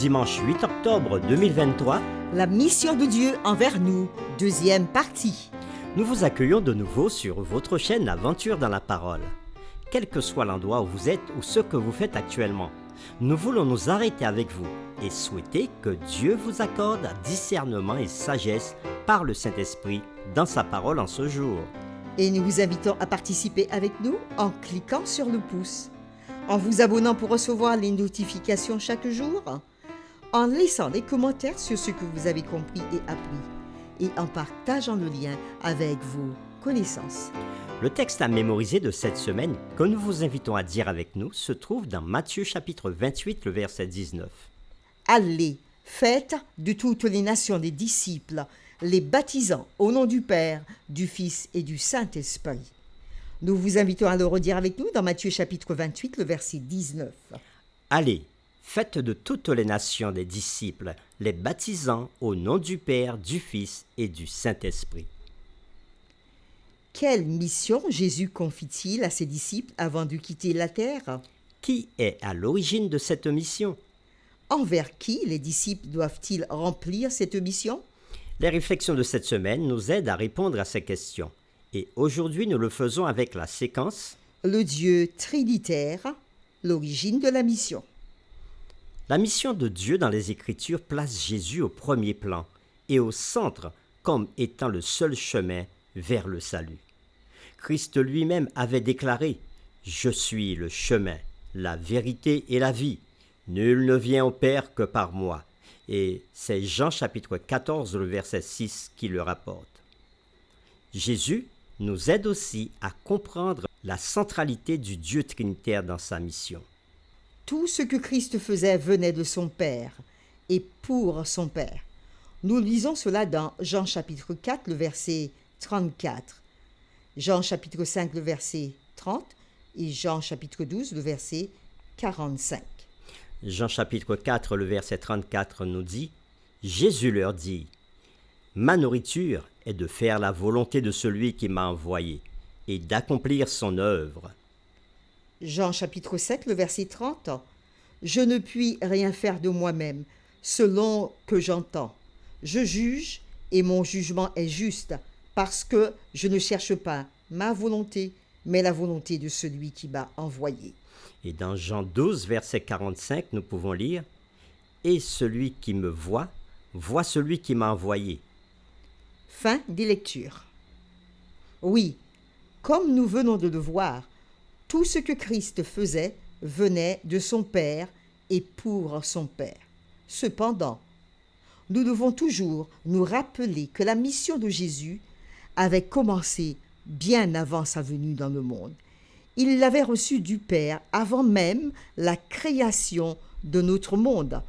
Dimanche 8 octobre 2023, La mission de Dieu envers nous, deuxième partie. nous vous accueillons de nouveau sur votre chaîne Aventure dans la parole. Quel que soit l'endroit où vous êtes ou ce que vous faites actuellement, nous voulons nous arrêter avec vous et souhaiter que Dieu vous accorde discernement et sagesse par le Saint-Esprit dans sa parole en ce jour. Et nous vous invitons à participer avec nous en cliquant sur le pouce, en vous abonnant pour recevoir les notifications chaque jour, en laissant des commentaires sur ce que vous avez compris et appris, et en partageant le lien avec vos connaissances. Le texte à mémoriser de cette semaine que nous vous invitons à dire avec nous se trouve dans Matthieu chapitre 28, le verset 19. Allez, faites de toutes les nations des disciples, les baptisant au nom du Père, du Fils et du Saint-Esprit. Nous vous invitons à le redire avec nous dans Matthieu chapitre 28, le verset 19. Allez, faites de toutes les nations des disciples, les baptisant au nom du Père, du Fils et du Saint-Esprit. Quelle mission Jésus confie-t-il à ses disciples avant de quitter la terre? Qui est à l'origine de cette mission? Envers qui les disciples doivent-ils remplir cette mission? Les réflexions de cette semaine nous aident à répondre à ces questions. Et aujourd'hui, nous le faisons avec la séquence Le Dieu trinitaire, l'origine de la mission. La mission de Dieu dans les Écritures place Jésus au premier plan et au centre comme étant le seul chemin vers le salut. Christ lui-même avait déclaré « Je suis le chemin, la vérité et la vie. Nul ne vient au Père que par moi. » Et c'est Jean chapitre 14, le verset 6 qui le rapporte. Jésus nous aide aussi à comprendre la centralité du Dieu trinitaire dans sa mission. Tout ce que Christ faisait venait de son Père et pour son Père. Nous lisons cela dans Jean chapitre 4, le verset 34, Jean chapitre 5, le verset 30 et Jean chapitre 12, le verset 45. Jean chapitre 4, le verset 34 nous dit « Jésus leur dit, ma nourriture est de faire la volonté de celui qui m'a envoyé et d'accomplir son œuvre. » Jean chapitre 7, le verset 30. Je ne puis rien faire de moi-même, selon que j'entends. Je juge et mon jugement est juste, parce que je ne cherche pas ma volonté, mais la volonté de celui qui m'a envoyé. Et dans Jean 12, verset 45, nous pouvons lire « Et celui qui me voit, voit celui qui m'a envoyé. » Fin des lectures. Oui, comme nous venons de le voir, tout ce que Christ faisait venait de son Père et pour son Père. Cependant, nous devons toujours nous rappeler que la mission de Jésus avait commencé bien avant sa venue dans le monde. Il l'avait reçue du Père avant même la création de notre monde.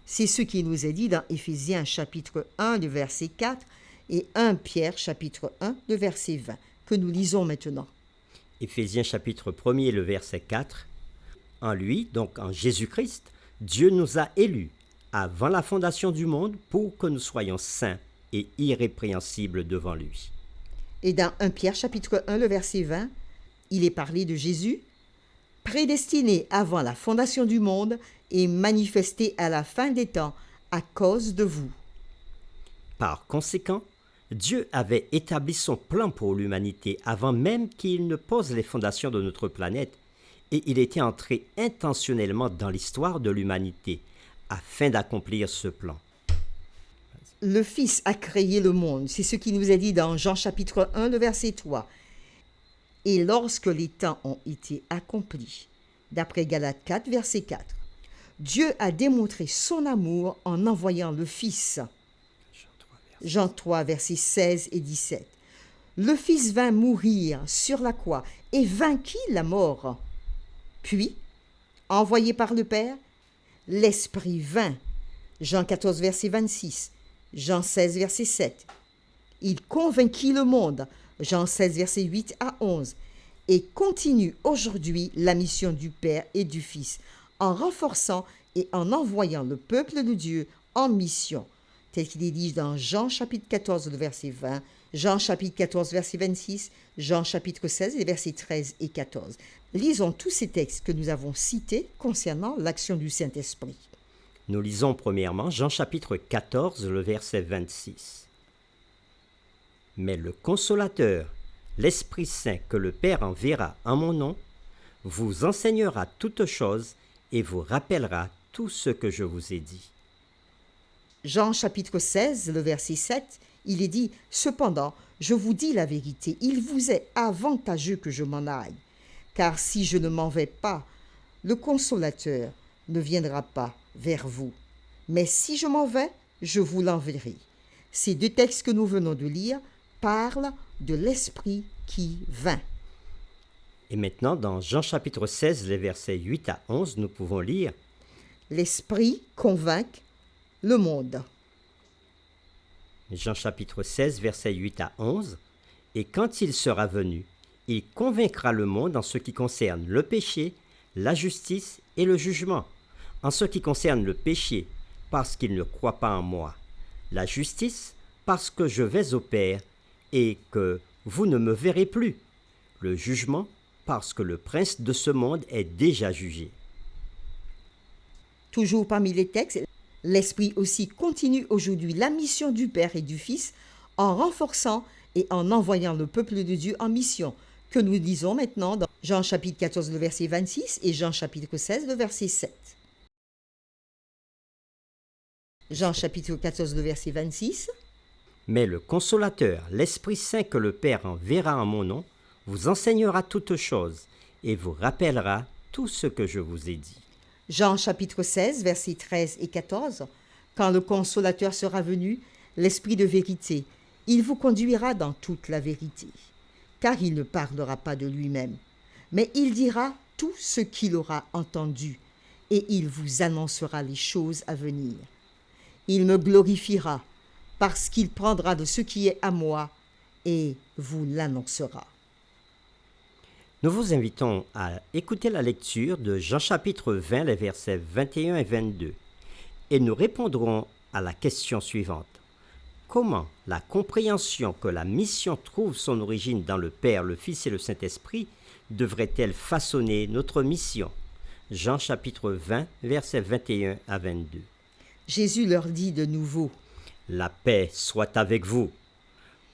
C'est ce qui nous est dit dans Éphésiens chapitre 1, le verset 4 et 1 Pierre chapitre 1, le verset 20, que nous lisons maintenant. Éphésiens chapitre 1er, le verset 4. En lui, donc en Jésus-Christ, Dieu nous a élus avant la fondation du monde pour que nous soyons saints et irrépréhensibles devant lui. Et dans 1 Pierre chapitre 1, le verset 20, il est parlé de Jésus, prédestiné avant la fondation du monde et manifesté à la fin des temps à cause de vous. Par conséquent, Dieu avait établi son plan pour l'humanité avant même qu'il ne pose les fondations de notre planète et il était entré intentionnellement dans l'histoire de l'humanité afin d'accomplir ce plan. Le Fils a créé le monde, c'est ce qui nous est dit dans Jean chapitre 1, le verset 3. Et lorsque les temps ont été accomplis, d'après Galates 4, verset 4, Dieu a démontré son amour en envoyant le Fils. Jean 3, versets 16 et 17. Le Fils vint mourir sur la croix et vainquit la mort. Puis, envoyé par le Père, l'Esprit vint. Jean 14, verset 26. Jean 16, verset 7. Il convainquit le monde. Jean 16, verset 8 à 11. Et continue aujourd'hui la mission du Père et du Fils en renforçant et en envoyant le peuple de Dieu en mission, tel qu'il est dit dans Jean chapitre 14, le verset 20, Jean chapitre 14, verset 26, Jean chapitre 16, les versets 13 et 14. Lisons tous ces textes que nous avons cités concernant l'action du Saint-Esprit. Nous lisons premièrement Jean chapitre 14, le verset 26. Mais le consolateur, l'Esprit Saint que le Père enverra en mon nom, vous enseignera toutes choses et vous rappellera tout ce que je vous ai dit. Jean chapitre 16, le verset 7, il est dit « Cependant, je vous dis la vérité, il vous est avantageux que je m'en aille, car si je ne m'en vais pas, le consolateur ne viendra pas vers vous. Mais si je m'en vais, je vous l'enverrai. » Ces deux textes que nous venons de lire parlent de l'Esprit qui vint. Et maintenant, dans Jean chapitre 16, les versets 8 à 11, nous pouvons lire « L'Esprit convainc le monde. » Jean chapitre 16, versets 8 à 11. « Et quand il sera venu, il convaincra le monde en ce qui concerne le péché, la justice et le jugement. En ce qui concerne le péché, parce qu'il ne croit pas en moi. La justice, parce que je vais au Père et que vous ne me verrez plus. Le jugement, parce que le prince de ce monde est déjà jugé. » Toujours parmi les textes, l'Esprit aussi continue aujourd'hui la mission du Père et du Fils en renforçant et en envoyant le peuple de Dieu en mission, que nous lisons maintenant dans Jean chapitre 14, le verset 26 et Jean chapitre 16, le verset 7. Jean chapitre 14, le verset 26. « Mais le consolateur, l'Esprit Saint que le Père enverra en mon nom, vous enseignera toutes choses et vous rappellera tout ce que je vous ai dit. » Jean chapitre 16, versets 13 et 14. « Quand le consolateur sera venu, l'Esprit de vérité, il vous conduira dans toute la vérité, car il ne parlera pas de lui-même, mais il dira tout ce qu'il aura entendu, et il vous annoncera les choses à venir. Il me glorifiera, parce qu'il prendra de ce qui est à moi, et vous l'annoncera. » Nous vous invitons à écouter la lecture de Jean chapitre 20, les versets 21 et 22, et nous répondrons à la question suivante. Comment la compréhension que la mission trouve son origine dans le Père, le Fils et le Saint-Esprit devrait-elle façonner notre mission? Jean chapitre 20, versets 21 à 22. Jésus leur dit de nouveau, « La paix soit avec vous.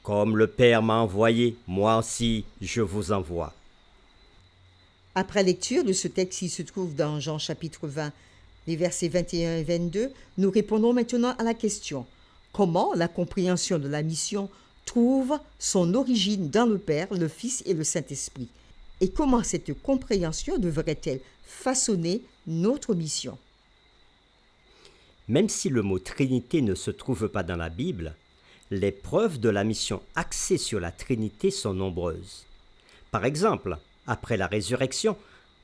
Comme le Père m'a envoyé, moi aussi je vous envoie. » Après lecture de ce texte qui se trouve dans Jean chapitre 20, les versets 21 et 22, nous répondons maintenant à la question « Comment la compréhension de la mission trouve son origine dans le Père, le Fils et le Saint-Esprit? Et comment cette compréhension devrait-elle façonner notre mission ?» Même si le mot Trinité ne se trouve pas dans la Bible, les preuves de la mission axée sur la Trinité sont nombreuses. Par exemple, après la résurrection,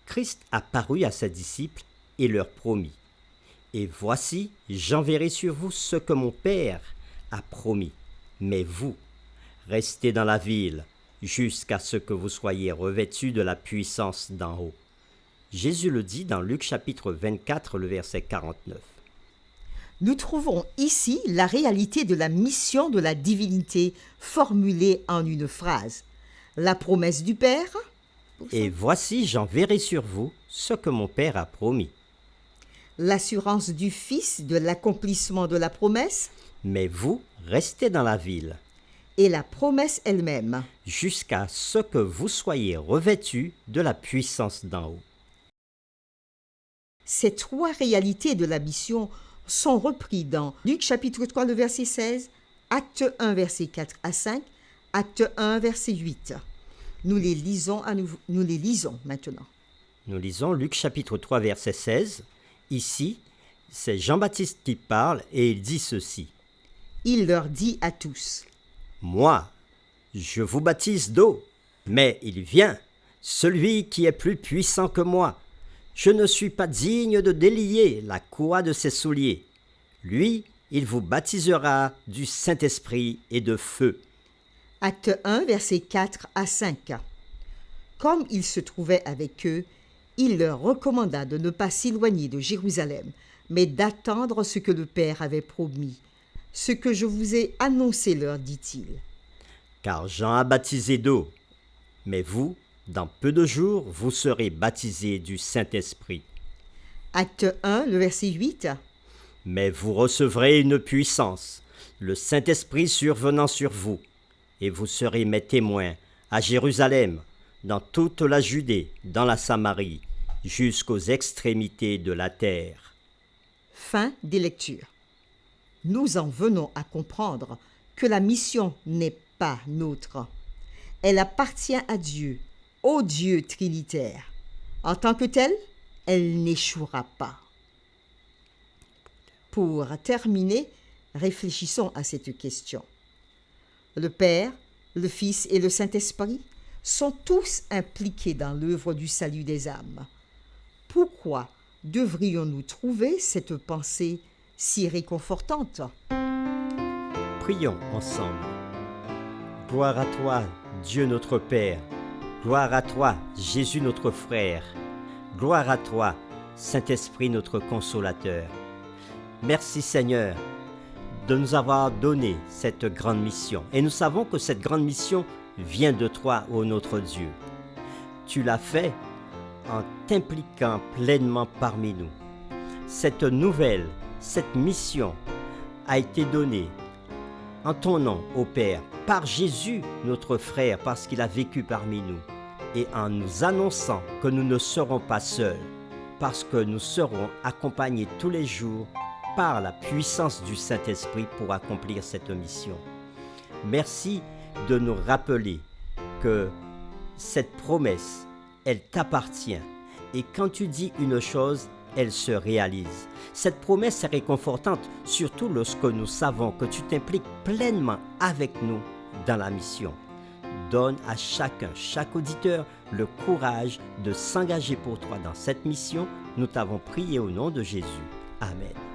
Christ apparut à ses disciples et leur promit « Et voici, j'enverrai sur vous ce que mon Père a promis. Mais vous, restez dans la ville jusqu'à ce que vous soyez revêtus de la puissance d'en haut. » Jésus le dit dans Luc chapitre 24, le verset 49. Nous trouvons ici la réalité de la mission de la divinité formulée en une phrase. La promesse du Père. Et voici, j'enverrai sur vous ce que mon Père a promis. L'assurance du Fils de l'accomplissement de la promesse. Mais vous, restez dans la ville. Et la promesse elle-même. Jusqu'à ce que vous soyez revêtus de la puissance d'en haut. Ces trois réalités de la mission sont repris dans Luc chapitre 3, le verset 16, Acte 1, verset 4 à 5, Acte 1, verset 8. Nous les lisons maintenant. Nous lisons Luc chapitre 3, verset 16. Ici, c'est Jean-Baptiste qui parle et il dit ceci. Il leur dit à tous, « Moi, je vous baptise d'eau, mais il vient, celui qui est plus puissant que moi. Je ne suis pas digne de délier la courroie de ses souliers. Lui, il vous baptisera du Saint-Esprit et de feu. » Acte 1, versets 4 à 5. Comme il se trouvait avec eux, il leur recommanda de ne pas s'éloigner de Jérusalem, mais d'attendre ce que le Père avait promis. Ce que je vous ai annoncé, leur dit-il. Car Jean a baptisé d'eau, mais vous, dans peu de jours, vous serez baptisés du Saint-Esprit. Acte 1, le verset 8. Mais vous recevrez une puissance, le Saint-Esprit survenant sur vous, et vous serez mes témoins à Jérusalem, dans toute la Judée, dans la Samarie, jusqu'aux extrémités de la terre. » Fin des lectures. Nous en venons à comprendre que la mission n'est pas nôtre. Elle appartient à Dieu, au Dieu trinitaire. En tant que telle, elle n'échouera pas. Pour terminer, réfléchissons à cette question. Le Père, le Fils et le Saint-Esprit sont tous impliqués dans l'œuvre du salut des âmes. Pourquoi devrions-nous trouver cette pensée si réconfortante? Prions ensemble. Gloire à toi, Dieu notre Père. Gloire à toi, Jésus notre frère. Gloire à toi, Saint-Esprit notre consolateur. Merci Seigneur de nous avoir donné cette grande mission. Et nous savons que cette grande mission vient de toi, ô notre Dieu. Tu l'as fait en t'impliquant pleinement parmi nous. Cette nouvelle, cette mission a été donnée en ton nom, ô Père, par Jésus, notre frère, parce qu'il a vécu parmi nous, et en nous annonçant que nous ne serons pas seuls, parce que nous serons accompagnés tous les jours par la puissance du Saint-Esprit pour accomplir cette mission. Merci de nous rappeler que cette promesse, elle t'appartient. Et quand tu dis une chose, elle se réalise. Cette promesse est réconfortante, surtout lorsque nous savons que tu t'impliques pleinement avec nous dans la mission. Donne à chacun, chaque auditeur, le courage de s'engager pour toi dans cette mission. Nous t'avons prié au nom de Jésus. Amen.